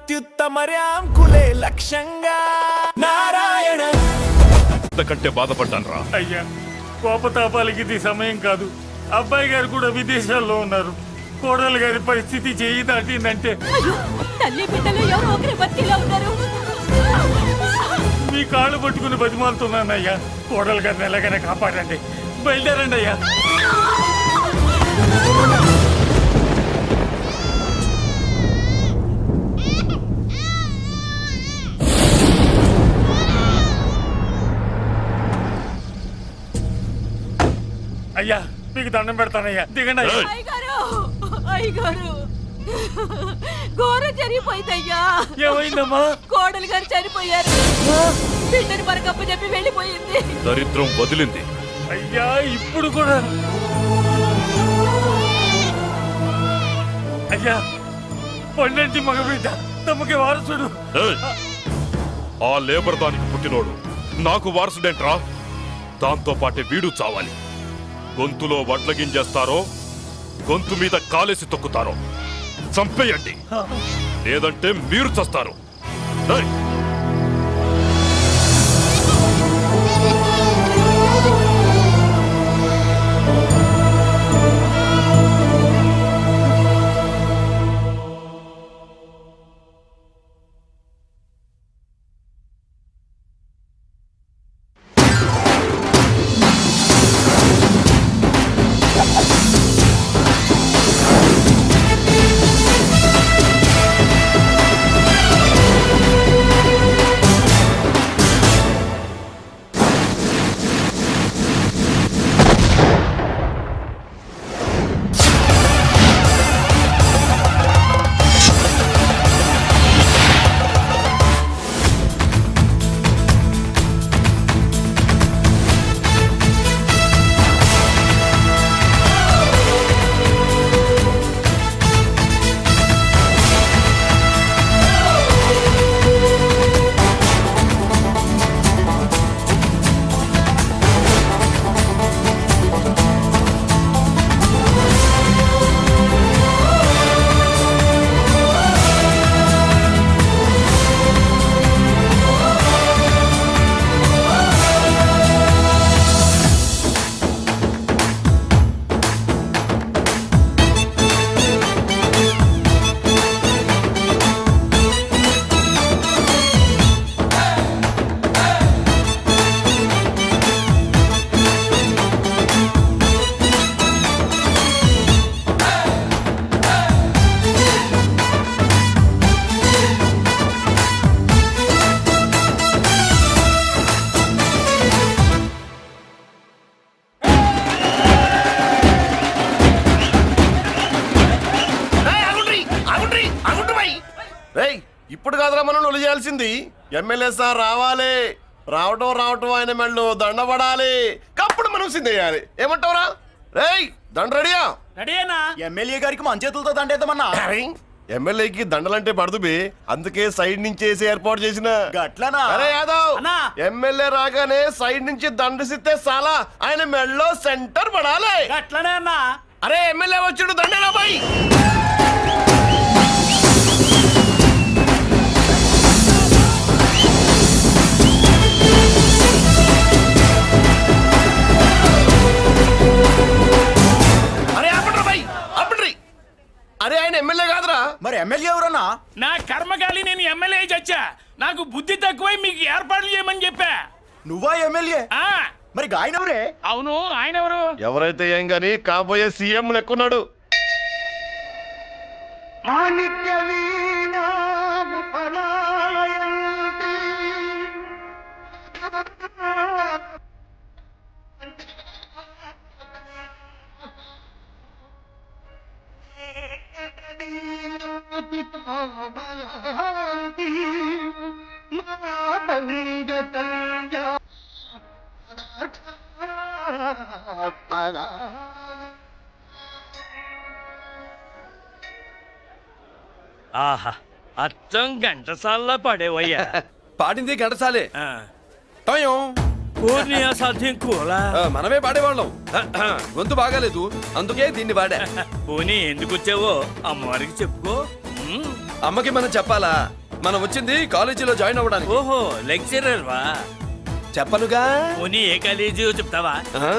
అత్యుత్తమర్యాం కులే లక్ష్యంగా నారాయణ కంటే బాధపడ్డాను రా. అయ్యా కోపతాపాలకి ఇది సమయం కాదు. అబ్బాయి గారు కూడా విదేశాల్లో ఉన్నారు. కోడలు గారి పరిస్థితి చేయి దాటిందంటే తల్లి బిడ్డలు ఎవరో ఒకరి బతికిలా ఉన్నారు. మీ కాళ్ళు పట్టుకుని బతిమాలుతున్నానయ్యా. కోడలు గారిని ఎలాగైనా కాపాడండి. బయలుదేరండి అయ్యా. అయ్యా మీకు దండం పెడతానయ్యా, దిగండి అయ్యా. అయ్యగారు ఘోరం జరిగిపోయిందయ్యా. ఏమైందమ్మా? కోడలు గారు చనిపోయారు. బిడ్డని మనకప్ప చెప్పి వెళ్ళిపోయింది. దరిద్రం వదిలింది. అయ్యా ఇప్పుడు కూడా అయ్యా పండంటి మగబిడ్డ తమకి వారసుడు. ఏయ్! ఆ లేబర్ దానికి పుట్టినోడు నాకు వారసుడేంట్రా? దాంతో పాటే వీడు చావాలి. గొంతులో వడ్ల గింజేస్తారో గొంతు మీద కాలేసి తొక్కుతారో చంపేయండి, లేదంటే మీరు చస్తారు. ఏయ్! ఇప్పుడు కాదురా మనం ఒళ్ళు చేయాల్సింది. ఎమ్మెల్యే సార్ రావాలి. రావటం ఆయన మెళ్ళు దండపడాలి. కప్పుడు మనం సిద్ధేయాలి. ఏమంటావురా? రేయ్ దండ రెడీయా? రెడీనా? ఎమ్మెల్యే గారికి మన చేతులతో దండేద్దామన్నా. ఎమ్మెల్యేకి దండలంటే పడదు బే, అందుకే సైడ్ నుంచి వేసి ఏర్పాటు చేసిన. గట్లనా? అరే యాదవ్, అన్నా. ఎమ్మెల్యే రాగానే సైడ్ నుంచి దండసిస్తే చాలా ఆయన మెళ్ళో సెంటర్ పడాలి. అట్లనే అన్నా. అరే ఎమ్మెల్యే వచ్చాడు, దండేనా బాయ్. అరే ఆయన ఎమ్మెల్యే కాదురా. మరి ఎమ్మెల్యే ఎవరన్నా? నా కర్మకాలి నేను ఎమ్మెల్యే చచ్చా. నాకు బుద్ధి తక్కువై మీకు ఏర్పాట్లు చేయమని చెప్పా. నువ్వా ఎమ్మెల్యే? ఆ మరి ఆయన ఎవరే? అవును, ఆయన ఎవరు? ఎవరైతే ఏం గాని కాబోయే సీఎం లెక్కున్నాడు. ఆహా, అచ్చం ఘంటసాల్లా పడేవయ్యా. పాడింది ఘంటసాలే. పూర్ణి అసాధ్యం కూలా. మనమే పాడేవాళ్ళం. గొంతు బాగాలేదు, అందుకే దీన్ని పాడా. పోనీ ఎందుకు వచ్చావో అమ్మవారికి చెప్పుకో. అమ్మకి మనం చెప్పాలా? మనం వచ్చింది కాలేజీలో జాయిన్ అవ్వడానికి. ఓహో లెక్చరర్ వా? చెప్పనుగా. పోనీ ఏ కాలేజీ చెప్తావా? ఆ?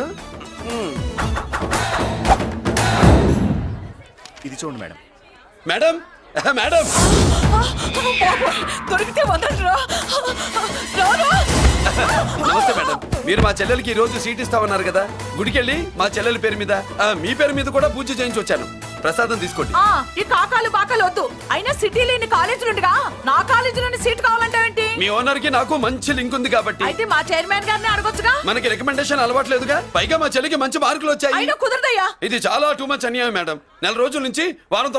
ఇది చూడండి మేడం. మేడం మేడం దొరికితే వదలరా. రారా. నమస్తే మేడం. మీరు మా చెల్లెలకి ఈ రోజు సీట్ ఇస్తామన్నారు కదా, గుడికెళ్ళి మా చెల్లెల పేరు మీద మీ పేరు మీద కూడా పూజ చేయించి వచ్చాను. ప్రసాదం తీసుకోండి. ఈ కాకాలు బాకాలు వద్దు. అయినా సిటీలో ఇన్ని కాలేజీలు ఉండగా నా కాలేజీలోని సీట్ కావాలంటావేంటి? మీ ఓనర్ కి నాకు మంచి లింక్ ఉంది కాబట్టి. అయితే మా చైర్మన్ గారిని అడగొచ్చుగా. మనకి రికమెండేషన్ అలవాట్లేదుగా. పైగా మా చెల్లికి మంచి మార్కులు వచ్చాయి. అయినా కుదరదయ్యా. ఇది చాలా టూ మచ్ అన్యాయం మేడం. నెల రోజుల నుంచి వారం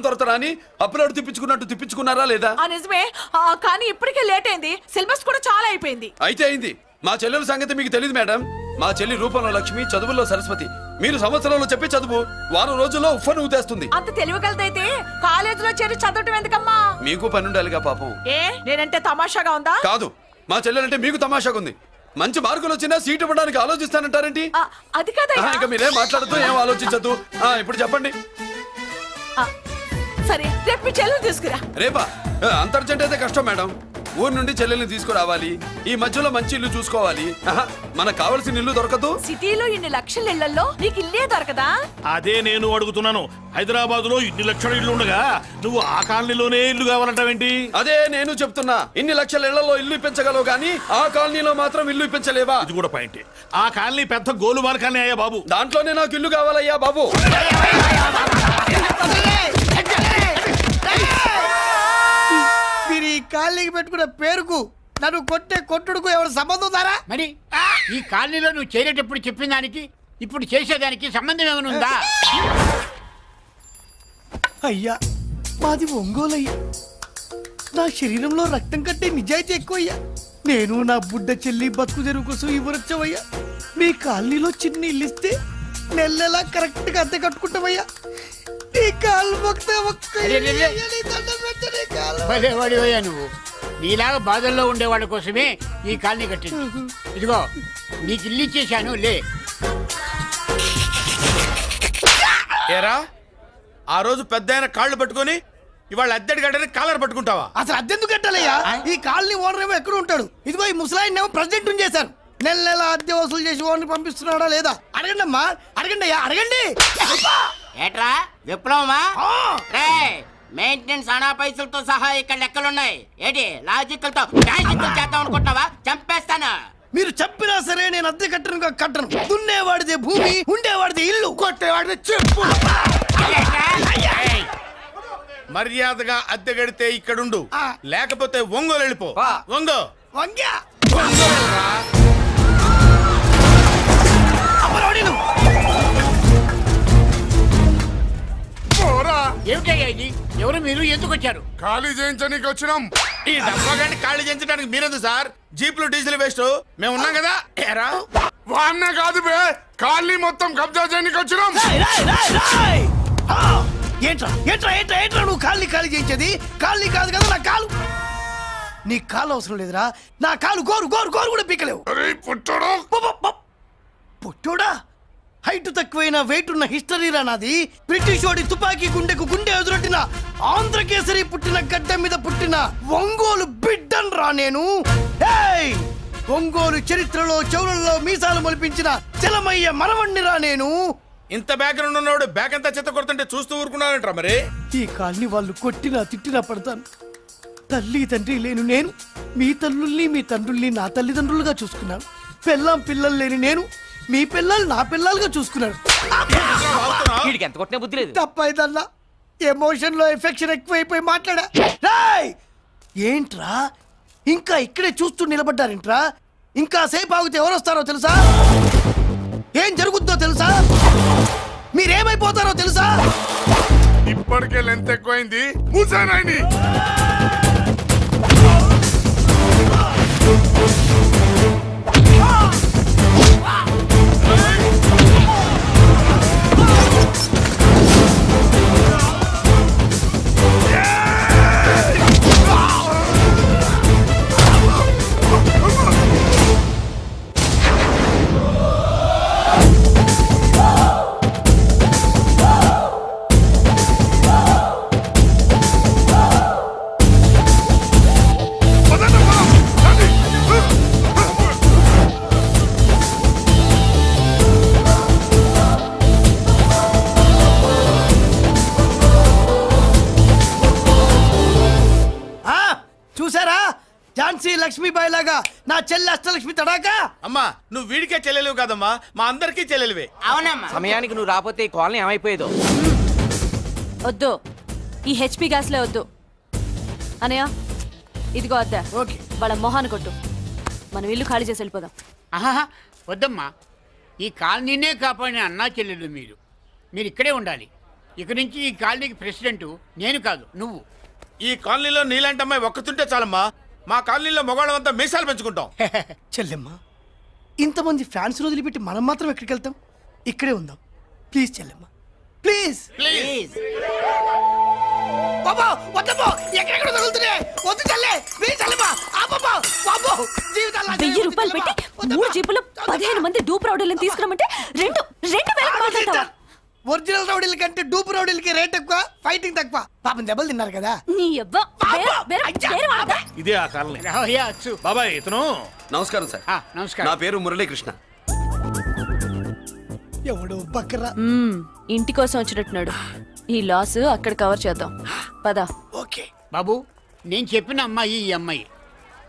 తొరతరా అని అప్లోడ్ తిప్పించుకున్నట్టు తిప్పించుకున్నారా లేదా? నిజమే. కానీ ఇప్పటికే లేట్ అయింది. సిలబస్ కూడా చాలా అయిపోయింది. అయితే అయింది. మా చెల్లెల సంగతి మీకు తెలియదు మేడం. మా చెల్లి రూపంలో లక్ష్మి, చదువుల్లో సరస్వతి. మీరు సంవత్సరంలో చెప్పి చదువు వారం రోజుల్లో ఉఫ్ఫను ఊతేస్తుంది. అంత తెలివిగలదైతే కాలేజీలో చేరి చదవటం ఎందుకమ్మా? మీకు పని ఉండాలిగా పాపం. నేనంటే తమాషాగా ఉందా? కాదు, మా చెల్లెలంటే మీకు తమాషాగా ఉంది. మంచి మార్కులు వచ్చినా సీట్ ఇవ్వడానికి ఆలోచిస్తానంటారేంటి? అది కాదయ్యా. ఇంకా మీరేం మాట్లాడుతూ ఏం ఆలోచించద్దు. ఇప్పుడు చెప్పండి. సరే రేపు మీ చెల్లెలు తీసుకురా. రేపా? అంత అర్జెంట్ అయితే కష్టం మేడం. ఊరు నుండి చెల్లెల్ని తీసుకురావాలి. ఈ మధ్యలో మంచి ఇల్లు చూసుకోవాలి. మనకు కావాల్సిన ఇల్లు దొరకదు. సిటీలో ఇన్ని లక్షల ఇళ్లలో నీకు ఇల్లే దొరకదా? అదే నేను అడుగుతున్నాను. హైదరాబాద్ లో ఇన్ని లక్షల ఇల్లు ఉండగా నువ్వు ఆ కాలనీలోనే ఇల్లు కావాలంటావేంటి? అదే నేను చెప్తున్నా. ఇన్ని లక్షల ఇళ్లలో ఇల్లు ఇప్పించగలవు కానీ ఆ కాలనీలో మాత్రం ఇల్లు ఇప్పించలేవా? ఇది కూడా పాయింటే. ఆ కాలనీ పెద్ద గోలుమాల కాలనీ అయ్యా బాబు. దాంట్లోనే నాకు ఇల్లు కావాలయ్యా బాబు. మీరు ఈ కాలనీకి పెట్టుకున్న పేరుకు నన్ను కొట్టే కొట్టుడుకు ఎవరు సంబంధం ఉందారా? మరి ఈ కాలనీలో నువ్వు చేరేటప్పుడు చెప్పిన దానికి ఇప్పుడు చేసేదానికి సంబంధం ఏమైనా ఉందా? అయ్యా మాది ఒంగోలు అయ్యా. నా శరీరంలో రక్తం కట్టే నిజాయితీ ఎక్కువ అయ్యా. నేను నా బుడ్డ చెల్లి బతుకు తెరువు కోసం ఇవ్వరొచ్చావయ్యా. మీ కాలనీలో చిన్న ఇల్లు ఇస్తే నెలలా కరెక్ట్ గా అద్దె కట్టుకుంటామయ్యా. నీ కాలు భలేవాడివయ్యా నువ్వు. నీలాగా బాధల్లో ఉండేవాళ్ళ కోసమే ఈ కాలనీ కట్టింది. ఇదిగో నీకు ఇల్లు ఇచ్చేశాను లే. ఏరా ఆ రోజు పెద్ద కాళ్ళు పట్టుకొని ఇవాళ అద్దెడి గడ్డని కాలర్ పట్టుకుంటావా? అసలు అద్దెందుకు కట్టాలయ్యా? ఈ కాలనీ ఓనర్ ఏమో ఎక్కడ ఉంటాడు? ఇదిగో ఈ ముసలాయిన్ ఏమో ప్రెసిడెంట్ చేశారు. నెల నెల అద్దె వసూలు చేసి ఓనర్ పంపిస్తున్నాడా లేదా అడగండి అమ్మా. అడగండి అయ్యా అడగండి. ఏట్రా విప్లవమా? రే మెయింటెనెన్స్ అనా పైసలతో సహా ఇక్కడ లెక్కలున్నాయి. ఏంటి లాజికల్ తో మ్యాజికల్ చేద్దాం అనుకుంటున్నావా? చంపేస్తాను. మీరు చెప్పినా సరే నేను అద్దె కట్టను. దున్నేవాడిదే భూమి, ఉండేవాడిదే ఇల్లు, కొట్టేవాడిదే చెప్పు. మర్యాదగా అద్దె గడితే ఇక్కడుండు, లేకపోతే ఒంగోలు వెళ్ళిపో. ఒంగో వంగ్యా ఏమిటయ్యా ఇది? ఎవరు మీరు? ఎందుకు వచ్చారు? ఖాళీ చేయించడానికి వచ్చినాం. ఈ డబ్బా గంట ఖాళీ చేయించడానికి మీరెందు సార్? జీప్లు డీజిల్ వేస్ట్, మేము ఉన్నాం కదా. ఏరా వాన్న కాదు బే, ఖాళీ మొత్తం కబ్జా చేయడానికి వచ్చినాం. ఏంట్రా నువ్వు ఖాళీ చేయించేది? ఖాళీ కాదు కదా నా కాలు. నీ కాలు అవసరం లేదురా. నా కాలు గోరు కూడా పీకలేవు. పుట్టోడా హైట్ తక్కువైన వెయిట్ ఉన్న హిస్టరీరా నాది. బ్రిటిష్ వాడి తుపాకీ గుండెకు గుండె ఎదురొట్టిన ఆంధ్రకేసరి పుట్టిన గడ్డ మీద పుట్టిన ఒంగోలు బిడ్డన్ రా నేను. ఒంగోలు చరిత్రలో చౌరల్లో మీసాలు మొలిపించిన చలమయ్య మనవణ్ణి రా నేను. ఇంత బ్యాక్గ్రౌండ్ ఉన్నవాడు బ్యాక్ అంతా చెత్త కొడుతుంటే చూస్తూ ఊరుకున్నానంటరా మరి? ఈ కాల్ని వాళ్ళు కొట్టినా తిట్టినా పడతాను. తల్లి తండ్రి లేను నేను మీ తల్లుల్ని మీ తండ్రుల్ని నా తల్లిదండ్రులుగా చూసుకున్నాను. పెళ్ళాం పిల్లలు లేని నేను మీ పిల్లలు నా పిల్లలుగా చూసుకున్నాడు. ఎంత కొట్టిన బుద్ధి లేదు. తప్పైదల్లా ఎమోషన్ లో ఎఫెక్షన్ ఎక్కువైపోయి మాట్లాడా. రాయ్ ఏంట్రా ఇంకా ఇక్కడే చూస్తూ నిలబడ్డారేంట్రా? ఇంకా సేపు ఆగితే ఎవరు వస్తారో తెలుసా? ఏం జరుగుద్దో తెలుసా? మీరేమైపోతారో తెలుసా? ఇప్పటికే లెంత్ ఎక్కువైంది. మూసానాయని ఝాన్సీ లక్ష్మీబాయి లాగా నా చెల్లి అష్టలక్ష్మి తడాకా అమ్మా నువ్వు వీడికే చెల్లెలివి కాదమ్మా మా అందరికీ చెల్లెలివే. అవునమ్మా. సమయానికి నువ్వు రాకపోతే ఈ కాలనీ ఏమైపోయేదో. వద్దు ఈ హెచ్పి గ్యాస్లే వద్దు అనయ్య ఇదిగో అద్దా ఓకే. వాళ్ళ మొహాన్ని కొట్టు మనం ఇల్లు ఖాళీ చేసి వెళ్ళిపోదాం. ఆహా వద్దమ్మా, ఈ కాలనీనే కాపాడిన అన్నా చెల్లెలు మీరు ఇక్కడే ఉండాలి. ఇక నుంచి ఈ కాలనీకి ప్రెసిడెంట్ నేను కాదు, నువ్వు. ఈ కాలనీలో నీలాంటి అమ్మాయి ఒక్కతుంటే చాలమ్మా. మా కాలనీలో మగవాళ్ళంతా మీసాలు పెంచుకుంటాం. చెల్లెమ్మ, ఇంతమంది ఫ్యాన్స్ వదిలిపెట్టి మనం మాత్రం ఎక్కడికి వెళ్తాం? ఇక్కడే ఉందాం ప్లీజ్ చెల్లెమ్మ, ప్లీజ్. ప్లీజ్. బాబా వద్దమ్మా, ఎక్కడెక్కడ తగులుతున్నాయి, వద్దు చెల్లె, ప్లీజ్ చెల్లెమ్మ, ఆపమ్మా, బాబో, జీవితాలు 1000 రూపాయలు పెట్టి 3 జీపులు 15 మంది డూప్ రౌడీలను తీసుకురమంటే 2,000 మాట్లాడతావా? ఒరిజినల్ రౌడీల కంటే డూప్ రౌడీలకి రేట్ ఎక్కువ, ఫైటింగ్ తక్కువ. పాపం దెబ్బలు తిన్నారు కదా. నీ అవ్వ వేరే వాళ్ళదా? ఇదే ఆ కాలనీ. రావయ్యా అచ్చు. బాబాయ్ ఇతను నమస్కారం సార్. నమస్కారం. నా పేరు మురళీకృష్ణ. ఎవడు బక్కరా. ఇంటి కోసం వచ్చినట్టున్నాడు. ఈ లాస్ అక్కడ కవర్ చేద్దాం పద. ఓకే బాబు, నేను చెప్పిన అమ్మాయి ఈ అమ్మాయి.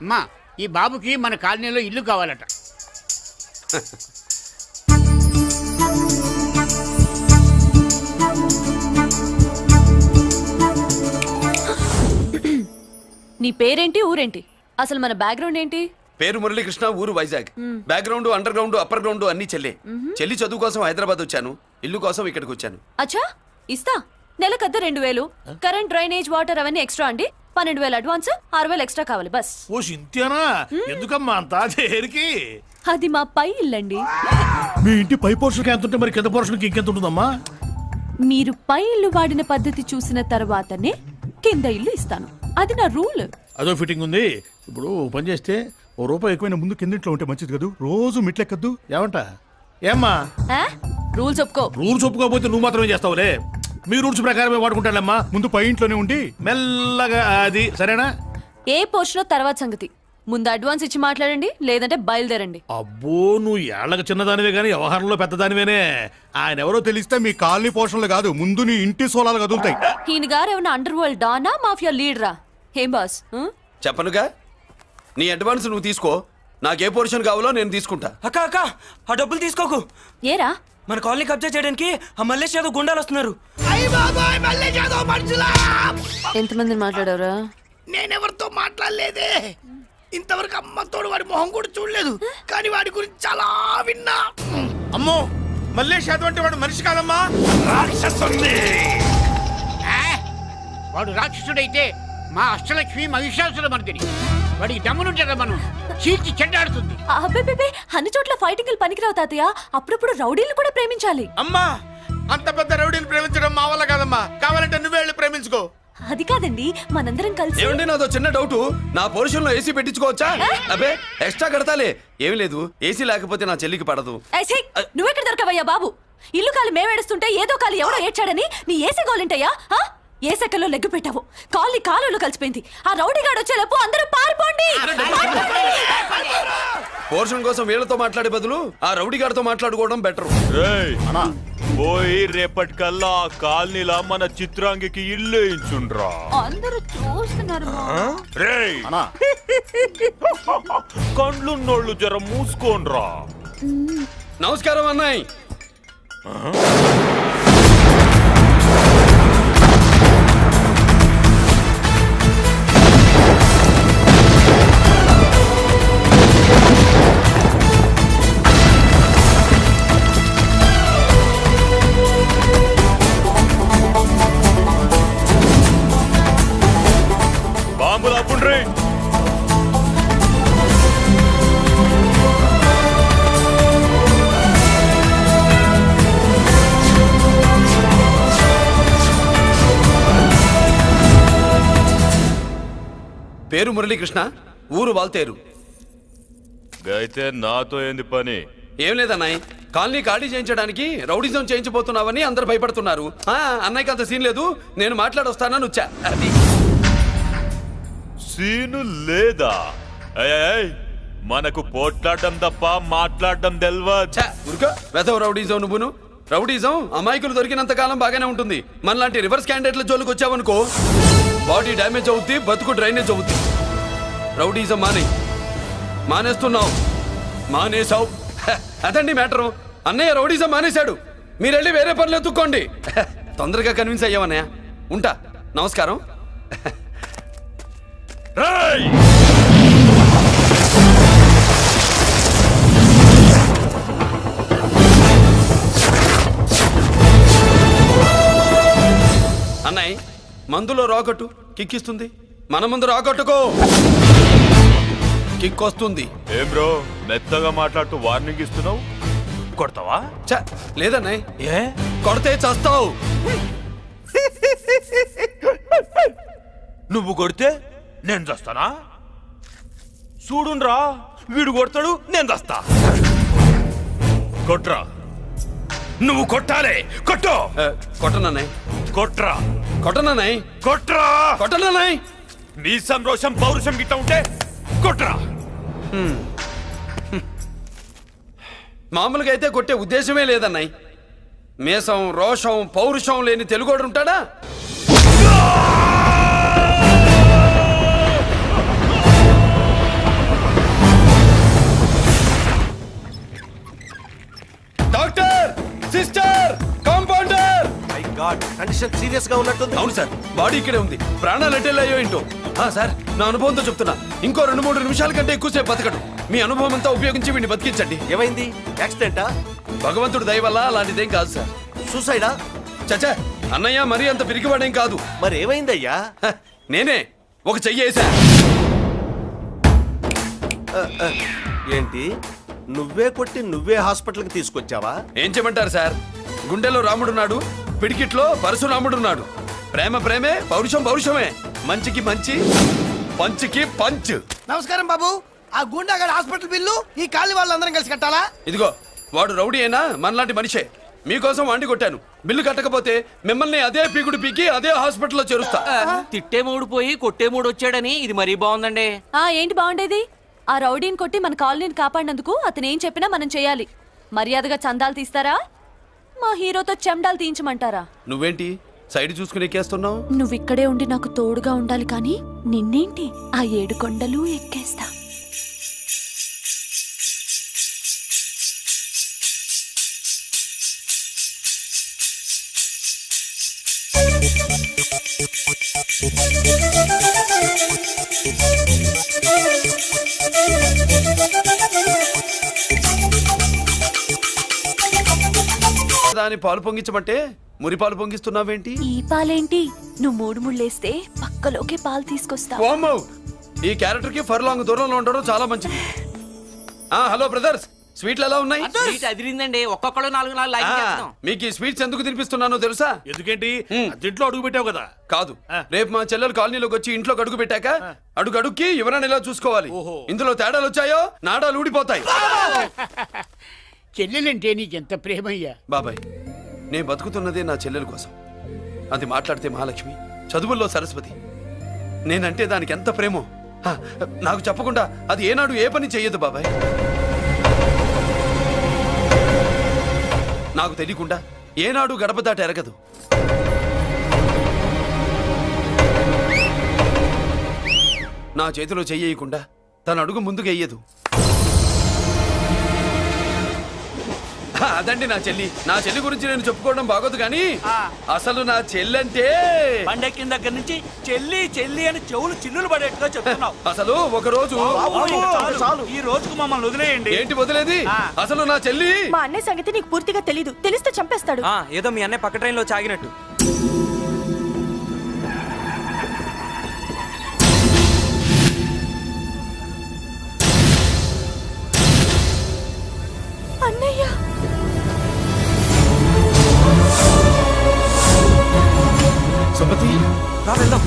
అమ్మా, ఈ బాబుకి మన కాలనీలో ఇల్లు కావాలట. నీ పేరేంటి ఊరేంటి అసలు మన బ్యాక్గ్రౌండ్ ఏంటి? పేరు మురళీకృష్ణ, ఊరు Vizag. Background, under ground, upper ground అన్ని చెల్లి. చెల్లి చదువు కోసం హైదరాబాద్ వచ్చాను, ఇల్లు కోసం ఇక్కడికి వచ్చాను. అచ్చా ఇస్తా. నెలకద్ద 2000, కరెంట్, డ్రైనేజ్, వాటర్ అవన్నీ ఎక్స్ట్రా అండి. 12,000 అడ్వాన్స్, 6,000 ఎక్స్ట్రా కావాలి బస్. ఓ సింతేనా? ఎందుకమ్మా అంతా చేరికి? అది మా పై ఇల్లండి. మీ ఇంటి పై పోర్షన్కి ఎంత ఉంటే మరి కింద పోర్షన్కి ఇంకెంత ఉంటుందమ్మా? మీరు పై ఇల్లు వాడిన పద్ధతి చూసిన తర్వాతనే కింద ఇల్లు ఇస్తాను. అది నా రూల్. అదో ఫిట్టింగ్ ఉంది. ఇప్పుడు ఓ పని చేస్తే ఓ రూపాయి ఎక్కువైనా ముందు కిందింట్లో ఉంటే మంచిది కదూ, రోజు మిట్లెక్కద్దు. ఏమంటా? ఏమ్మా రూల్స్ ఒప్పుకో. రూల్స్ ఒప్పుకోకపోతే నువ్వు మాత్రమే చేస్తావులే. మీ రూల్స్ ప్రకారమే వాడుకుంటానమ్మా. ముందు పై ఇంట్లోనే ఉండి మెల్లగా అది సరేనా? ఏ పోర్షన్ తర్వాత సంగతి. ముందు అడ్వాన్స్ ఇచ్చి మాట్లాడండి, లేదంటే బయలుదేరండి. అబ్బో, నువ్వు ఏళ్ళకి చిన్నదానివే కానీ వ్యవహారంలో పెద్దదానివేనే. ఆయన ఎవరో తెలిస్తే మీ కాలనీ పోషణలు కాదు, ముందు నీ ఇంటి సోలాలు కదులుతాయి. ఈయన గారు ఏమన్నా అండర్ వరల్డ్ డానా, మాఫియా లీడరా? ఏం బాస్? చెప్పనుగా, నీ అడ్వాన్స్ నువ్వు తీసుకో, నాకే పోర్షన్ కావాలో నేను తీసుకుంటా. అక్క అక్క ఆ డబ్బులు తీసుకోకు. ఏరా? మన కాలనీ కబ్జా చేయడానికి ఆ మల్లేష్ యాదవ్ గుండాలు వస్తున్నారు. అయ్య బాబాయ్, మళ్ళీ చదువు మనుషులా. ఎంతమందిని మాట్లాడారా? నేనెవరితో మాట్లాడలేదే. ఇంతవరకు అమ్మతోడు వాడి మొహం కూడా చూడలేదు, కానీ వాడి గురించి చాలా విన్నా. అమ్మో, మల్లేష్ యాదవ్ అంటే వాడు మనిషి కాదమ్మా, రాక్షసుని. వాడు రాక్షసుడైతే మా అష్టలక్ష్మి మహిషాసుల మర్దిని. వాడికి దమ్మునుంటారా మనం చీల్చి చెడ్డాడుతుంది. అబ్బే, అన్ని చోట్ల ఫైటింగ్ పనికిరావు తాతయ్య. అప్పుడప్పుడు రౌడీలు కూడా ప్రేమించాలి. అమ్మా అంత పెద్ద రౌడీని ప్రేమించడం మా వల్ల కాదమ్మా. కావాలంటే నువ్వే వెళ్ళి ప్రేమించుకో. అది కాదండి, మనందరం కలిసి. ఏమండి, నాదో చిన్న డౌట్. నా పోర్షన్ లో ఏసీ పెట్టించుకోవచ్చా? అబ్బే, ఎక్స్ట్రా కడతాలే. ఏమి లేదు, ఏసీ లేకపోతే నా చెల్లికి పడదు. నువ్వెక్కడ దొరకవయ్యా బాబు? ఇల్లు కాలు మేమేడుస్తుంటే ఏదో కాలు ఎవడో ఏడ్చాడని నీ ఏసీ గోలింటయ్యా? ఏ సెకల్లో లెగ్గు పెట్టావు? కాలి కాలులో కలిసిపోయింది. ఆ రౌడీ గాడు వచ్చేలోపు అందరూ పారిపోండి. పోర్షన్ కోసం వీళ్ళతో మాట్లాడే బదులు ఆ రౌడీ గారితో మాట్లాడుకోవడం బెటర్. పోయి రేపటికల్లా ఆ కాలనీలా మన చిత్రాంగికి ఇల్లు ఇచ్చుండ్రా. అందరూ చూస్తున్నారు. రేయ్, కండ్లున్నోళ్ళు జర మూసుకోండ్రా. నమస్కారం అన్నాయ్. బాంబులు అప్పుండ్రీ. పేరు మురళీకృష్ణ, ఊరు వాల్తేరు. అయితే నాతో ఏంది పని? ఏం లేదన్నాయ్, కాలనీ ఖాళీ చేయించడానికి రౌడిజం చేయించబోతున్నావని అందరు భయపడుతున్నారు. అన్నయ్యకి అంత సీన్ లేదు, నేను మాట్లాడొస్తానని వచ్చా. అది సీను లేదా? మనకు పోట్లాడడం తప్ప మాట్లాడడం తెల్వా. వెధవ రౌడీజం. నువ్వును రౌడీజం అమాయకులు దొరికినంత కాలం బాగానే ఉంటుంది. మనలాంటి రివర్స్ క్యాండిడేట్ల జోలికి వచ్చావనుకో, బాడీ డ్యామేజ్ అవుద్ది, బతుకు డ్రైనేజ్ అవుద్ది. రౌడీజం మానేస్తున్నావు. మానేసావు. అదండి మ్యాటరు. అన్నయ్య రౌడీజం మానేశాడు. మీరెళ్ళి వేరే పనులు ఎత్తుక్కోండి. తొందరగా కన్విన్స్ అయ్యావన్నయ్య. ఉంటా. నమస్కారం. రేయ్! అన్నయ్య మందులో రాకట్టు కిక్కిస్తుంది. మన ముందు రాకట్టుకో కిక్ వస్తుంది. ఏం బ్రో మెత్తగా మాట్లాడుతూ వార్నింగ్ ఇస్తున్నావు? కొడతావా? ఛ, లేదన్నయ్య. ఏ కొడితే చస్తావు. నువ్వు కొడితే నేను చస్తానా? చూడుండ్రా, వీడు కొడతాడు, నేను చస్తా. కొట్రా, నువ్వు కొట్టాలి. కొట్టు. కొట్టనన్నయ్య. కొట్రా, కొట్టనన్నయ్య. కొట్రా, కొట్టనన్నయ్య. నీ సంతోషం పౌరుషం గిట్ట ఉంటే కొట్రా. మామూలుగా అయితే కొట్టే ఉద్దేశమే లేదన్నయ్య. మేషం రోషం పౌరుషం లేని తెలుగోడు ఉంటాడా? Doctor, sister, compounder. My God, condition serious గా ఉన్నట్టుంది. అవును సార్, బాడీ ఇక్కడే ఉంది. ప్రాణాలు ఎట్టెళ్ళాయో ఏంటో. సార్, నా అనుభవంతో చెప్తున్నా, ఇంకో 2-3 నిమిషాల కంటే ఎక్కువసేపు బతకడు. మీ అనుభవం అంతా ఉపయోగించి వీడిని బతికించండి. ఏమైంది? యాక్సిడెంటా? భగవంతుడు దయ వల్ల అలాంటిదేం కాదు సార్. సూసైడా? చచ్చా, అన్నయ్య మరీ అంత పిరికివాడేం కాదు. మరి ఏమైందయ్యా? నేనే ఒక చెయ్యి వేసా. ఏంటి, నువ్వే కొట్టి నువ్వే హాస్పిటల్కి తీసుకొచ్చావా? ఏం చేయమంటారు సార్, గుండెలో రాముడున్నాడు, పిడికిట్లో పరశురాముడున్నాడు. ప్రేమ ప్రేమే, పౌరుషం పౌరుషమే. మంచికి మంచి, పంచికి పంచ్. నమస్కారం బాబు. ఆ గుండాగడ్ హాస్పిటల్ బిల్లు ఈ కాలి వాళ్ళందరం కలిసి కట్టాలా? ఇదిగో, వాడు రౌడీ అయినా మనలాంటి మనిషే. మీకోసం వండి కొట్టాను. బిల్లు కట్టకపోతే మిమ్మల్ని అదే పీకుడు పీకి అదే హాస్పిటల్లో చేరుస్తా. తిట్టే మూడు పోయి కొట్టే మూడు వచ్చాడని ఇది మరీ బాగుందండి. ఏంటి బాగుండేది? ఆ రౌడీని కొట్టి మన కాలనీని కాపాడినందుకు అతను ఏం చెప్పినా మనం చేయాలి. మర్యాదగా చందాలు తీస్తారా, మా హీరోతో చెండాలు తీయించమంటారా? నువ్వేంటి సైడ్ చూసుకుని ఎక్కేస్తున్నావు? నువ్విక్కడే ఉండి నాకు తోడుగా ఉండాలి కానీ నిన్నేంటి ఆ 7 కొండలు ఎక్కేస్తా. దాని పాలు పొంగించమంటే మురి పాలు పొంగిస్తున్నావేంటి? ఈ పాలేంటి? నువ్వు 3 ముళ్ళేస్తే పక్కలోకే పాలు తీసుకొస్తా. వామ్మో! ఈ క్యారెక్టర్ కి ఫర్లాంగ్ దూరంలో ఉండడం చాలా మంచిది. హలో బ్రదర్స్, స్వీట్లు ఎలా ఉన్నాయి? స్వీట్ అదిరిందండి. ఒక్కొక్కడు 4 లైక్ చేస్తాం. మీకు ఈ స్వీట్స్ ఎందుకు తినిపిస్తున్నానో తెలుసా? ఎందుకేంటి? దీంట్లో అడుగు పెట్టావు కదా. కాదు, రేపు మా చెల్లెలు కాలనీలోకి వచ్చి ఇంట్లో అడుగు పెట్టాక అడుగుకి ఎవరైనా ఇలా చూసుకోవాలి. ఇందులో తేడాలు వచ్చాయో నాడాలు ఊడిపోతాయి. చెల్లెలంటే నీకెంత ప్రేమయ్యా. బాబాయ్, నేను బతుకుతున్నదే నా చెల్లెల కోసం. అది మాట్లాడితే మహాలక్ష్మి, చదువుల్లో సరస్వతి. నేనంటే దానికి ఎంత ప్రేమో నాకు చెప్పకుండా అది ఏనాడు ఏ పని చెయ్యదు బాబాయ్. నాకు తెలియకుండా ఏనాడు గడప దాట ఎరగదు. నా చేతిలో చెయ్యకుండా తన అడుగు ముందుకు వెయ్యదు. అదండి నా చెల్లి. నా చెల్లి గురించి నేను చెప్పుకోవడం బాగోదు కానీ అసలు నా చెల్లంటే పండెక్కిన దగ్గర నుంచి చెల్లి చెల్లి అని చెవులు చిల్లులు పడేట్టుగా చెప్తున్నావు. అసలు ఒక రోజు ఈ రోజుకు మమ్మల్ని వదిలేయండి. ఏంటి వదిలేది? అసలు నా చెల్లి. మా అన్నయ్య సంగతి నీకు పూర్తిగా తెలీదు. తెలిస్తే చంపేస్తాడు. ఏదో మీ అన్నయ్య పక్క ట్రైన్ లో చాగినట్టు. అన్నయ్య సుమతి, రా వెళ్దాం.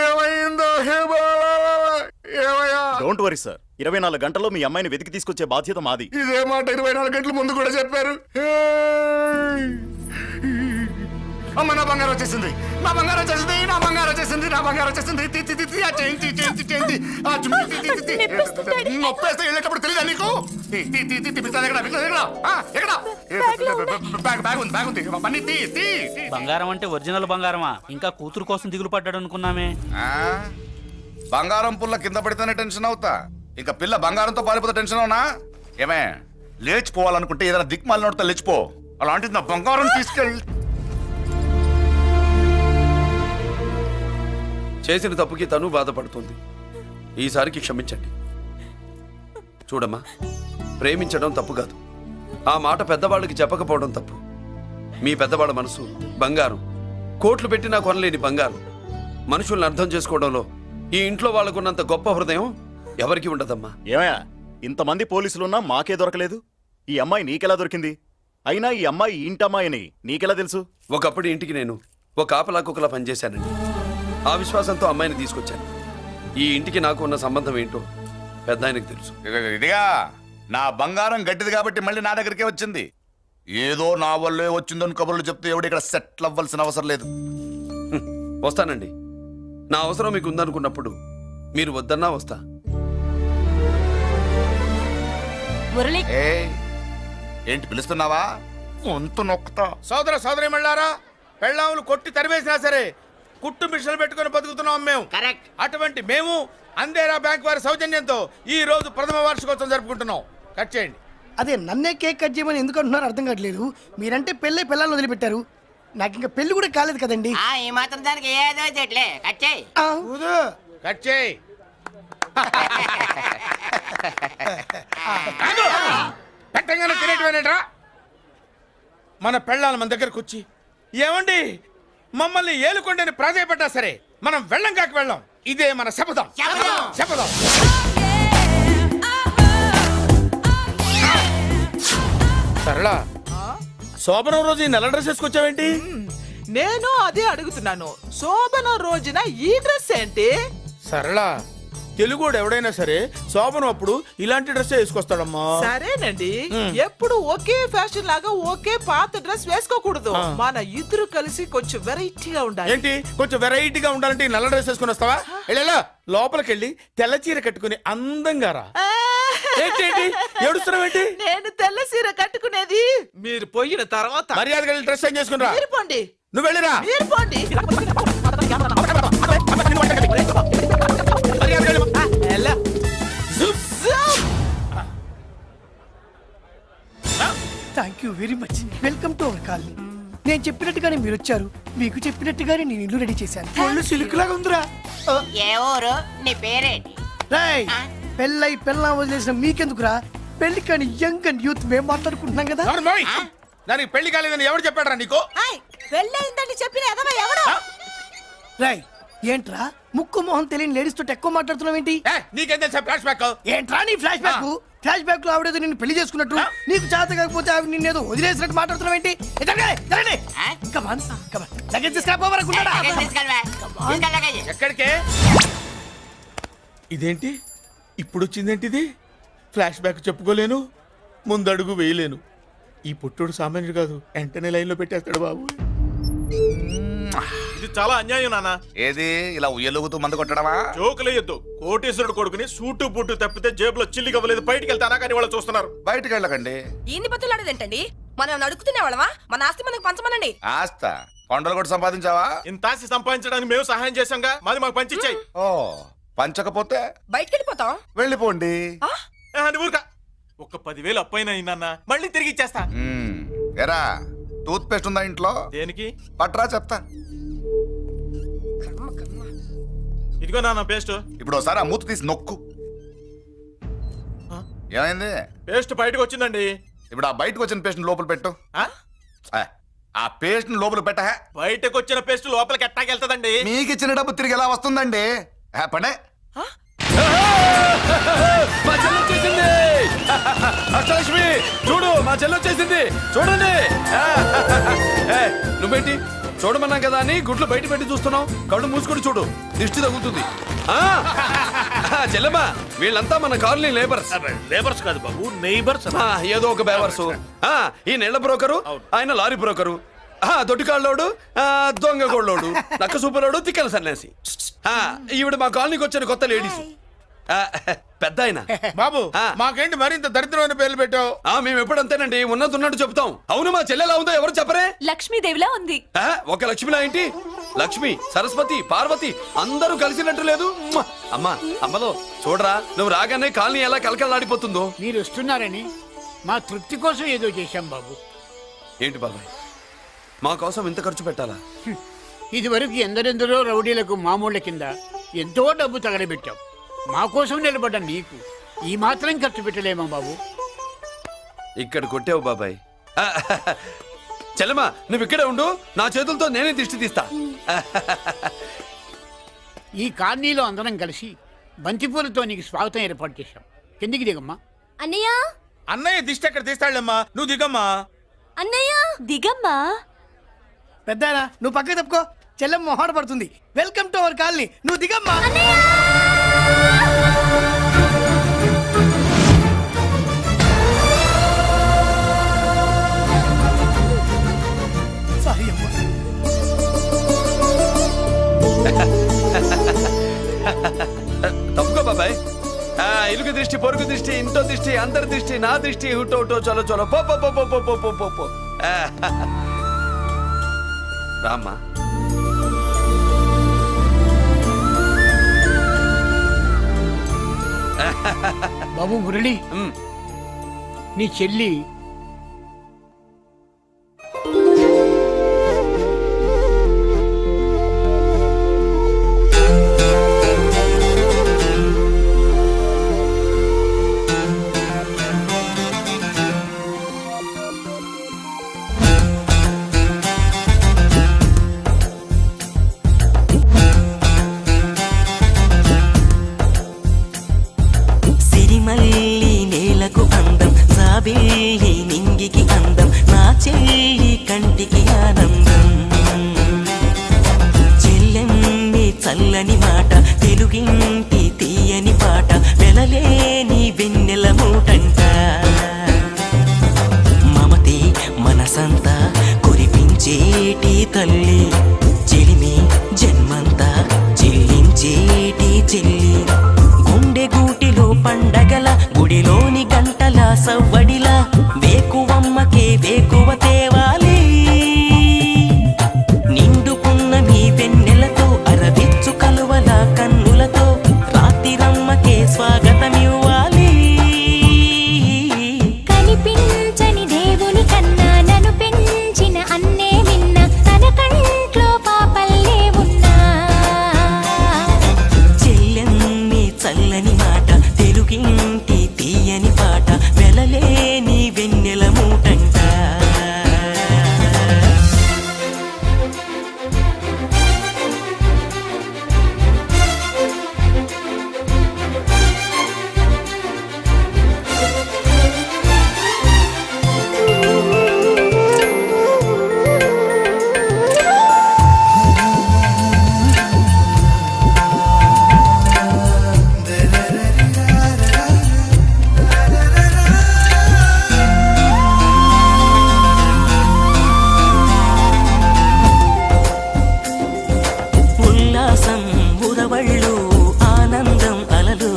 ఏమైందో హే బాబా? ఏమయ్యా? డోంట్ వరీ సార్ 24 గంటల్లో మీ అమ్మాయిని వెతికి తీసుకొచ్చే బాధ్యత మాది. ఇదే మాట 24 గంటల ముందు కూడా చెప్పారు. అమ్మ నా బంగారం వచ్చేసింది, నా బంగారం వచ్చేసింది, నా బంగారం వచ్చేసింది, నా బంగారం వచ్చేసింది. ఆ చేయించి ఆ చుమ్మి నొప్పేస్తే వెళ్ళేటప్పుడు తెలియదా నీకు? బ్యాగ్ ఉంది పని తీ. బంగారం అంటే ఒరిజినల్ బంగారమా? ఇంకా కూతురు కోసం దిగులు పడ్డాడు అనుకున్నామే. బంగారం పుల్ల కింద పడితేనే టెన్షన్ అవుతా, ఇంకా పిల్ల బంగారంతో పారిపోతే టెన్షన్ అవునా? ఏమే లేచిపోవాలనుకుంటే ఏదైనా దిక్మాలి నోడితే లేచిపో. అలాంటిది నా బంగారం తీసుకెళ్ళి చేసిన తప్పుకి తను బాధపడుతుంది. ఈసారికి క్షమించండి. చూడమ్మా, ప్రేమించడం తప్పు కాదు, ఆ మాట పెద్దవాళ్ళకి చెప్పకపోవడం తప్పు. మీ పెద్దవాళ్ళ మనసు బంగారం, కోట్లు పెట్టినా కొనలేని బంగారం. మనుషుల్ని అర్థం చేసుకోవడంలో ఈ ఇంట్లో వాళ్ళకున్నంత గొప్ప హృదయం ఎవరికి ఉండదమ్మా. ఏమయ్యా, ఇంతమంది పోలీసులున్నా మాకే దొరకలేదు. ఈ అమ్మాయి నీకెలా దొరికింది? అయినా ఈ అమ్మాయి ఈ ఇంటమ్మాయి అని నీకెలా తెలుసు? ఒకప్పుడు ఇంటికి నేను ఒక ఆపలా కుక్కలా పనిచేశానండి. ఆ విశ్వాసంతో అమ్మాయిని తీసుకొచ్చాను. ఈ ఇంటికి నాకు ఉన్న సంబంధం ఏంటో పెద్ద ఆయనకు తెలుసు. ఇదిగా నా బంగారం గట్టిది కాబట్టి మళ్ళీ నా దగ్గరికే వచ్చింది. ఏదో నా వల్లే వచ్చిందని కబుర్లు చెప్తే ఎవడు ఇక్కడ సెటిల్ అవ్వాల్సిన అవసరం లేదు. వస్తానండి. నా అవసరం మీకు ఉందనుకున్నప్పుడు మీరు వద్దన్నా వస్తా. మురళి, ఏంటి పిలుస్తున్నావా? గొంతు నొక్కుతా. సోదర సోదరి మళ్ళారా, పెళ్ళాములు కొట్టి తరివేసినా సరే కుట్టు మిషన్లు పెట్టుకుని బతుకుతున్నాం మేము. కరెక్ట్. అటువంటి మేము అందేరా బ్యాంక్ వారి సౌజన్యంతో ఈ రోజు ప్రథమ వార్షికోత్సవం జరుపుకుంటున్నాం. కట్ చేయండి. అదే నన్నే కేక్ కట్ చేయమని ఎందుకు అంటున్నారో అర్థం కావట్లేదు. మీరంటే పెళ్ళై పిల్లల్ని వదిలిపెట్టారు, నాకు ఇంకా పెళ్లి కూడా కాలేదు కదండి. ఈ మాత్రం దానికి ఏదో చెట్లే కచ్చాయి. ఆ, కట్ చేయి. పెట్టంగానే తినేటివేనేట్రా? మన పెళ్ళాలు మన దగ్గరకు వచ్చి ఏమండి మమ్మల్ని ఏలుకొండని ప్రాధాయపడ్డా సరే మనం వెళ్ళం కాక వెళ్ళం. ఇదే మన శపథం. శపథం. సరళా, శోభనం రోజు ఈ నల్ల డ్రెస్ వేసుకొచ్చావేంటి? నేను అదే అడుగుతున్నాను. శోభన రోజున ఈ డ్రెస్ ఏంటి? సరళా, తెలుగుడు ఎవడైనా సరే శోభనం అప్పుడు ఇలాంటి డ్రెస్ వేసుకొస్తాడమ్మా. సరేనండి, ఎప్పుడు ఒకే ఫ్యాషన్ లాగా ఒకే పాత డ్రెస్ వేసుకోకూడదు. మన ఇద్దరు కలిసి కొంచెం వెరైటీగా ఉండాలి. ఏంటి కొంచెం వెరైటీగా ఉండాలంటే ఈ నల్ల డ్రెస్ వేసుకుని వస్తావా? వెళ్ళా లోపలికి వెళ్ళి తెల్ల చీర కట్టుకుని అందంగా రా. ఏంటి ఏడుస్తున్నావేంటి? నేను తెల్ల సీర కట్టుకునేది మీరు పోయిన తర్వాత. మర్యాదగా వెళ్ళి డ్రెస్ చేంజ్ చేసుకుని రా. మీరు పోండి. నువ్వు వెళ్ళిరా. మీరు పోండి. Thank you very much. Welcome to our colony. నేను చెప్పినట్టుగానే మీరు వచ్చారు, మీకు చెప్పినట్టుగానే నేను ఇల్లు రెడీ చేశాను. ఒళ్ళు సిల్క్ లాగా ఉందిరా. ఏ ఊరు? నీ పేరేంటి? రాయ్, పెళ్ళై పెళ్ళా వదిలేసిన మీకెందుకురా? పెళ్లి కాని యంగ్ అండ్ యూత్ మేము మాట్లాడుకుంటున్నాం కదా. దానికి పెళ్లి కాలేదని ఎవరు చెప్పాడరా నీకు? పెళ్ళయిందని చెప్పిన ఎదవ ఎవడు? రాయ్, ఏంట్రా ముక్కు మొహం తెలియని లేడీస్ తోటి ఎక్కువ మాట్లాడుతున్నావు ఏంటి? నీకేం తెలుసా ఫ్లాష్ బ్యాక్? ఏంట్రా నీ ఫ్లాష్ బ్యాక్? ఫ్లాష్ బ్యాక్ లో ఆవిడేదో నిన్ను పెళ్లి చేసుకున్నట్టు, నీకు చేత కాకపోతే ఆవిడ నిన్నేదో వదిలేసినట్టు మాట్లాడుతున్నావు ఏంటి? ఎక్కడికే? ఇదేంటి ఇప్పుడు వచ్చిందేంటి? ఇది ఫ్లాష్ బ్యాక్ చెప్పుకోలేను, ముందడుగు వేయలేను. ఈ పుట్టుడు సామాన్యుడు కాదు, వెంటనే లైన్ లో పెట్టేస్తాడు బాబు. ఇది చాలా అన్యాయం నాన్న. ఏది ఇలా ఉయ్యలుగుతూ మందు కొట్టడమా? జోకులేయొద్దు. కోటేశ్వరుడు కొడుకుని సూటు బుట్టు తప్పితే జేబులో చిల్లి కవ్వలేదు, బయటికి వెళ్తానా కానీ వాళ్ళు చూస్తున్నారు. బయటికి వెళ్ళకండి. ఈయన్ని బతులాడేదేంటండి? మనం నడుకుతునే వాళ్ళమా? మన ఆస్తి మనకు పంచమనండి. ఆస్త కొండలు కూడా సంపాదించావా? ఇంత ఆస్తి సంపాదించడానికి మేము సహాయం చేశాంగా, మాది మాకు పంచిచ్చాయి. ఓ పంచకపోతే బయటికి వెళ్ళిపోతాం. వెళ్ళిపోండి. ఊరుకా. ఒక 10,000 అప్పైన అయిందన్న, మళ్ళీ తిరిగి ఇచ్చేస్తా. ఎరా టూత్ పేస్ట్ ఉందా ఇంట్లో? దేనికి? పట్రా చెప్తా. ఇదిగో నాన్న పేస్ట్. ఇప్పుడు ఒకసారి ఆ మూత తీసి నొక్కు. ఏమైంది? పేస్ట్ బయటకు వచ్చిందండి. ఇప్పుడు ఆ బయటకు వచ్చిన పేస్ట్ లోపల పెట్టు. ఆ పేస్ట్ లోపల పెట్ట. బయటకు వచ్చిన పేస్ట్ లోపలికి ఎట్టాకెళ్తదండి? మీకు ఇచ్చిన డబ్బు తిరిగి ఎలా వస్తుందండి? పడే మా చెల్లి వచ్చేసింది. అష్టలక్ష్మి చూడు, మా చెల్లి వచ్చేసింది చూడండి. నువ్వేంటి చూడమన్నా కదా అని గుడ్లు బయట పెట్టి చూస్తున్నావు. కళ్ళు మూసుకొని చూడు, దిష్టి తగులుతుంది. ఆ, చెల్లెమ్మా, వీళ్ళంతా మన కాలనీ లేబర్స్. లేబర్స్ కాదు బాబు, నైబర్స్. ఏదో ఒక బేవర్సు. ఈ నెల బ్రోకరు, ఆయన లారీ బ్రోకరు, దొడ్డికాళ్ళోడు, దొంగ గోళ్ళోడు, నక్క సూపరోడు, తిక్కల సన్యాసి. ఈవిడ మా కాలనీకి వచ్చిన కొత్త లేడీస్. పెద్ద ఆయన. బాబు మాకేంటి మరింత దరిద్రమైన పేర్లు పెట్టావు? మేము ఎప్పుడు అంతేనండి, ఉన్నది ఉన్నట్టు చెప్తాం. అవును, మా చెల్లెలా ఉందో ఎవరు చెప్పరే? లక్ష్మీదేవిలా ఉంది. ఒక లక్ష్మిలా ఏంటి? లక్ష్మి, సరస్వతి, పార్వతి అందరూ కలిసినట్టు లేదు. అమ్మా, అమ్మలో చూడరా, నువ్వు రాగానే కాలనీ ఎలా కలకలాడిపోతుందో. మీరు వస్తున్నారని మా తృప్తి కోసం ఏదో చేశాం బాబు. ఏంటి బాబాయ్, మా కోసం ఇంత ఖర్చు పెట్టాలా? ఇదివరకు ఎందరెందరో రౌడీలకు మామూళ్ళ కింద ఎంతో డబ్బు తగలబెట్టాం. మా కోసం నిలబడ్డ నీకు ఈ మాత్రం ఖర్చు పెట్టలేమా బాబు? ఇక్కడ కొట్టావు బాబాయ్. చెల్లెమ్మా, నువ్వు ఇక్కడే ఉండు, నా చేతులతో నేనే దిష్టి తీస్తా. ఈ కాలనీలో అందరం కలిసి బంతిపూలతో నీకు స్వాగతం ఏర్పాటు చేశాం. కిందికి దిగమ్మా. అన్నయ్య, అన్నయ్య దిష్టి ఎక్కడ తీస్తాడమ్మా, నువ్వు దిగమ్మా. అన్నయ్య దిగమ్మా. పెద్దాయనా, నువ్వు పక్కకి తప్పుకో, చెల్లెమ్మ మొహాట పడుతుంది. వెల్కమ్ టు అవర్ కాలనీ, నువ్వు దిగమ్మా. సారీ అమ్మా. తప్పుకో బాబాయ్. ఇరుగు దృష్టి, పొరుగు దృష్టి, ఇంటో దృష్టి, అందరి దృష్టి, నా దృష్టి, హుటో హుటో, చలో చలో, పో పో పో పో పో పో పో పో. రామ్మా. బాబు మురళి, నీ చెల్లి నింగికి అందం, నా చెల్లి కంటికి ఆనందం. చెల్లెమ్మి చల్లని మాట, తెలుగింటి తీయని పాట, వెలలేని వెన్నెల మూటంట. మమతే మనసంతా కురిపించేటి తల్లి, చెలిమి జన్మంతా చెల్లించేటి చెల్లి. గుండె గూటిలో పండగల, గుడిలోని గంటల సవ్వడిలా, వేకువమ్మకే వేకువ తేవాలి. నిండుకున్న మీ వెన్నెలతో, అరవిచ్చు కలువల కన్నులతో, రాత్రిరమ్మకే స్వాగతమివ్వాలి. కనిపించని దేవుని కన్నా నన్ను పెంచిన అన్నే విన్న, తన కంట్లో పాపల్లే ఉన్నా. చెల్లెమ్మి చల్లని మాట, తెలుగింటి తీయని పాట, వెలలేని వెన్నెల మూటంట. ఉల్లాసం ఉరవళ్ళు, ఆనందం అలలు,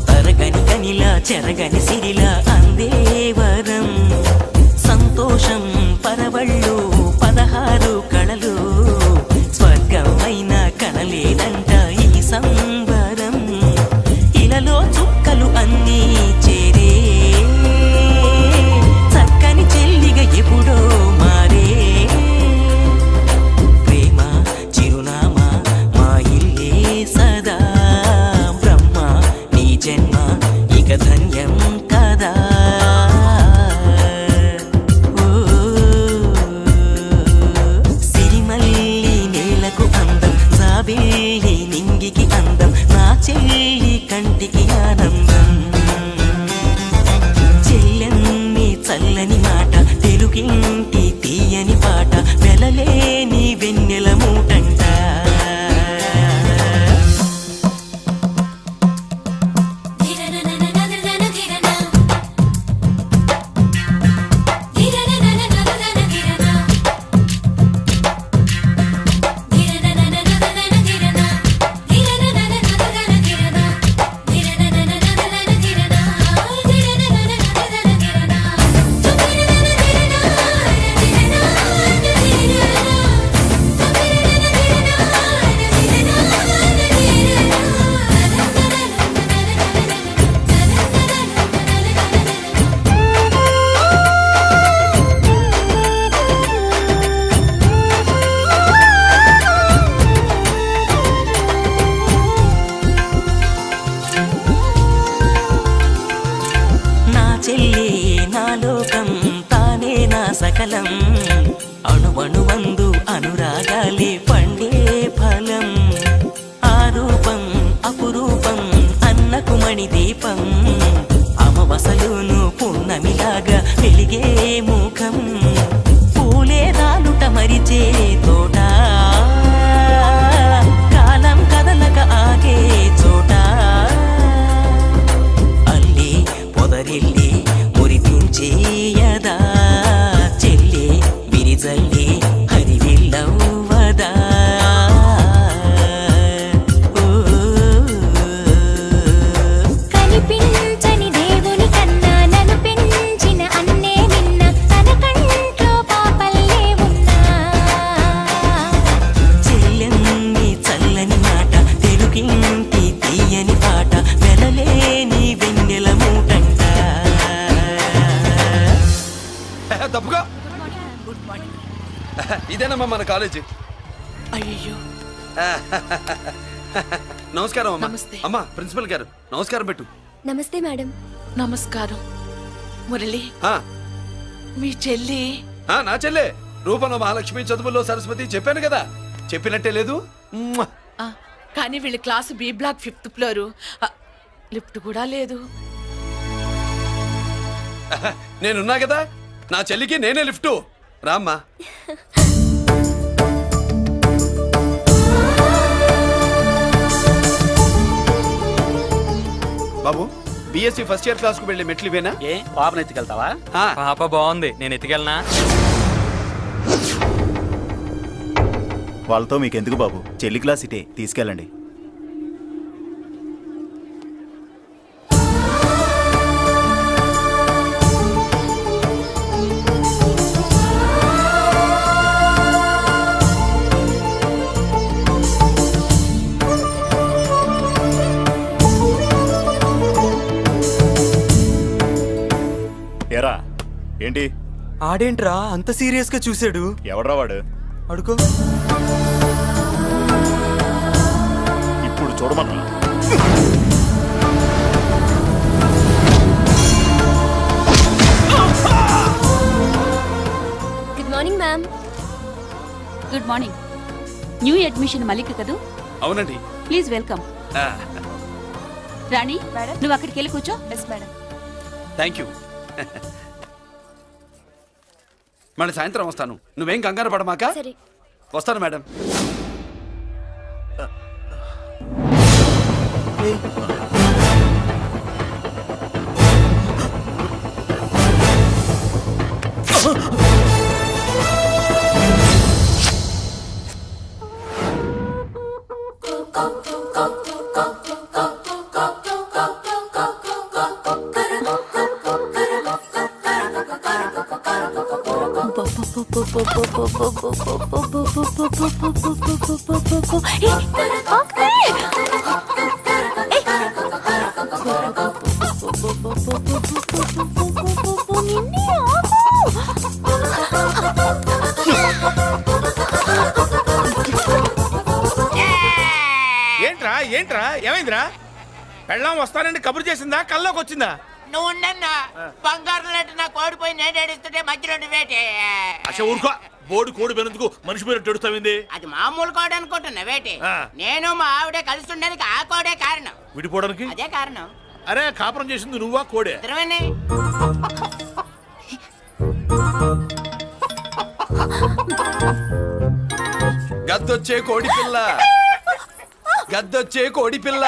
తరగని కనిలా చెరగని సిరిలా అందేవరం. సంతోషం పరవళ్ళు, 16 కళలు, స్వర్గమైన కనలేదంట ఈ సంబరం. ఇలలో చుక్కలు అన్నీ చేరే, చక్కని చెల్లిగా ఎప్పుడో మారే. ప్రేమ చిరునామా, మా ఇల్లే సదా బ్రహ్మ. నీ జన్మ ఇక ధన్యం కదా. సిరిమల్లి నేలకు అందం, జాబిల్లి నింగికి అందం, నా చెల్లి కంటికి ఆనందం. చెల్లెమ్మి చల్లని మాట, తెలుగింటి తీయని పాట, వెలలేని కుశలం అణువణువందు అనురాగాలే పండే ఫలం ఆరూపం అపురూపం అన్నకు మణి దీపం అమవసలోను పున్నమిలాగా వెలిగే ముఖం పూలే రాలుట మరిచే తోట కాలం కదలక ఆగే చోట అల్లి పొదరిల్లి మురిపించేయదా చెల్లి విరిజల్లి హరివిల్లవ్వదా కనిపించని దేవుని కన్నా నన్ను పెంచిన అన్నే నిన్న తన కంట్లో పాపల్లే ఉన్నా చెల్లెన్ని చల్లని మాట తెలుగింటి తీయని పాట వెలలేని వెన్నెల మూటంట తప్పుగా ఇదేనమ్మా మన కాలేజీ. అయ్యో నమస్కారం అమ్మా. నమస్తే. అమ్మా ప్రిన్సిపల్ గారు నమస్కారం పెట్టు. నమస్తే మేడం. నమస్కారం. మురళి, ఆ, మీ చెల్లి నా చెల్లె రూపంలో మహాలక్ష్మి, చదువుల్లో సరస్వతి చెప్పాను కదా, చెప్పినట్టే లేదు. మ్మ్. ఆ, కానీ వీళ్ళ class B block 5th floor. Lift కూడా లేదు. నేనున్నా కదా, నా చెల్లికి నేనే లిఫ్ట్. రామ్మా. బాబు, బిఎస్సి ఫస్ట్ ఇయర్ క్లాస్ కు వెళ్ళి మెట్లు ఇవేనా? ఏ పాపను ఎత్తుకెళ్తావా? ఆ. పాప బాగుంది, నేను ఎత్తుకెళ్ళనా? వాళ్ళతో మీకెందుకు బాబు, చెల్లి క్లాస్ ఇటే, తీసుకెళ్ళండి. ఏరా ఏంటి? ఆడేంట్రా అంత సీరియస్ గా చూసాడు? ఎవడ్రా వాడు? అడుకో. ఇప్పుడు చూడమన్నా. Good morning ma'am. Good morning. New admission Malika కదూ? అవునండి. Please welcome. ఆ, రాణి, నువ్వు అక్కడికి వెళ్ళి కూర్చో. Yes madam. Thank you. మళ్ళీ సాయంత్రం వస్తాను, నువ్వేం కంగారు పడమాక. సరే. వస్తాను మేడం. ఏంట్రా ఏంట్రా ఏమైందిరా? పెళ్ళాం వస్తానండి కబురు చేసిందా, కల్లోకి వచ్చిందా? నువ్వు ఉండన్నా బంగారం లాంటి నాకు ఓడిపోయి నేను ఏడుస్తుంటే మధ్యలో నువ్వేటే. అసలు ఊరుకో, బోర్డు కోడి పెనందుకు మనిషి మీద తెడుస్తావింది. అది మామూలు కోడి అనుకుంటున్నా వేటి. ఆ. నేను మా ఆవిడే కలిసి ఉండడానికి ఆ కోడే కారణం. విడిపోవడానికి? అదే కారణం. అరే కాపురం చేసింది నువ్వా కోడే? ఇద్దరమేనే. గద్దొచ్చే కోడి పిల్ల, గద్దొచ్చే కోడి పిల్ల.